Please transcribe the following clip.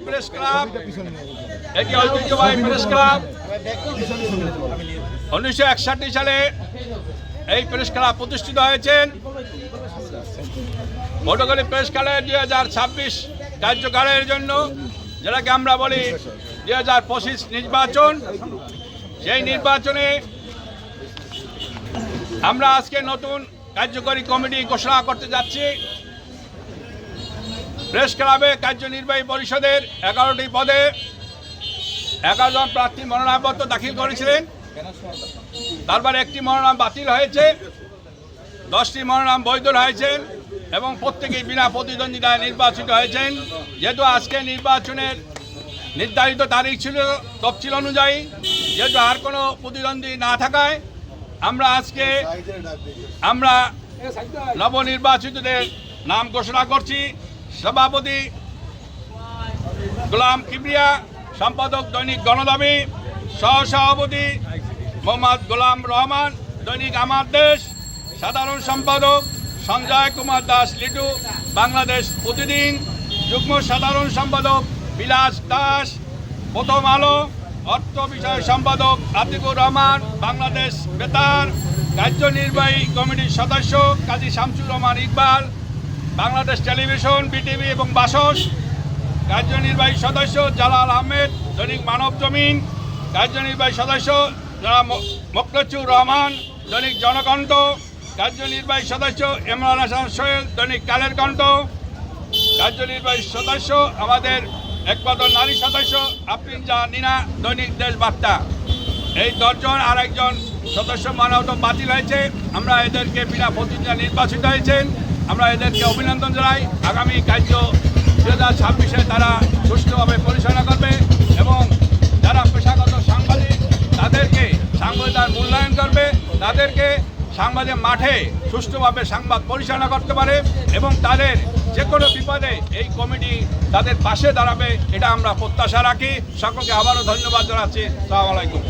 Press club, এটি ঐতিহ্যবাহী press club. 1961 সালে এই প্রেস ক্লাব প্রতিষ্ঠিত হয়েছেন। পটুয়াখালী প্রেস ক্লাবের 2026 কার্যকালের জন্য, যেটাকে আমরা বলি 2025 নির্বাচন, সেই নির্বাচনে আমরা আজকে নতুন কার্যকরী কমিটি ঘোষণা করতে যাচ্ছি। প্রেস ক্লাবে কার্যনির্বাহী পরিষদের 11টি পদে 11 জন প্রার্থী মনোনয়নপত্র দাখিল করেছিলেন। তারপর একটি মনোনয়ন বাতিল হয়েছে, 10টি মনোনয়ন বৈধ হয়েছেন এবং প্রত্যেকেই বিনা প্রতিদ্বন্দ্বিতায় নির্বাচিত হয়েছেন। যেহেতু আজকে নির্বাচনের নির্ধারিত তারিখ ছিল তফসিল অনুযায়ী, যেহেতু আর কোনো প্রতিদ্বন্দ্বী না থাকায় আমরা নবনির্বাচিতদের নাম ঘোষণা করছি। সভাপতি গোলাম কিবরিয়া, সম্পাদক দৈনিক গণদাবী, সহসভাপতি মোহাম্মদ গোলাম রহমান, দৈনিক আমার দেশ, সাধারণ সম্পাদক সঞ্জয় কুমার দাস লিটু, বাংলাদেশ প্রতিদিন, যুগ্ম সাধারণ সম্পাদক বিলাস দাস, প্রথম আলো, অর্থ বিষয় সম্পাদক আতিকুর রহমান, বাংলাদেশ বেতার, কার্যনির্বাহী কমিটির সদস্য কাজী শামসুর রহমান ইকবাল, বাংলাদেশ টেলিভিশন, বিটিভি এবং বাসস, কার্যনির্বাহী সদস্য জালাল আহমেদ, দৈনিক মানব জমিন, কার্যনির্বাহী সদস্য জনাব মোকলেছুর রহমান, দৈনিক জনকণ্ঠ, কার্যনির্বাহী সদস্য ইমরান হাসান সোহেল, দৈনিক কালের কণ্ঠ, কার্যনির্বাহী সদস্য আমাদের একমাত্র নারী সদস্য আফরিন জাহান নিনা, দৈনিক দেশ বার্তা। এই 10 জন আর একজন সদস্য মনোনয়ন বাতিল হয়েছে। আমরা এদেরকে বিনা প্রতিদ্বন্দ্বিতা নির্বাচিত হয়েছেন। আমরা এদেরকে অভিনন্দন জানাই। আগামী কার্য 2026-এ তারা সুষ্ঠুভাবে পরিচালনা করবে এবং যারা পেশাগত সাংবাদিক তাদেরকে সাংবাদিকতার মূল্যায়ন করবে, তাদেরকে সাংবাদিক মাঠে সুষ্ঠুভাবে সংবাদ পরিচালনা করতে পারে এবং তাদের যে কোনো বিপদে এই কমিটি তাদের পাশে দাঁড়াবে, এটা আমরা প্রত্যাশা রাখি। সকলকে আবারও ধন্যবাদ জানাচ্ছি। আসসালামু আলাইকুম।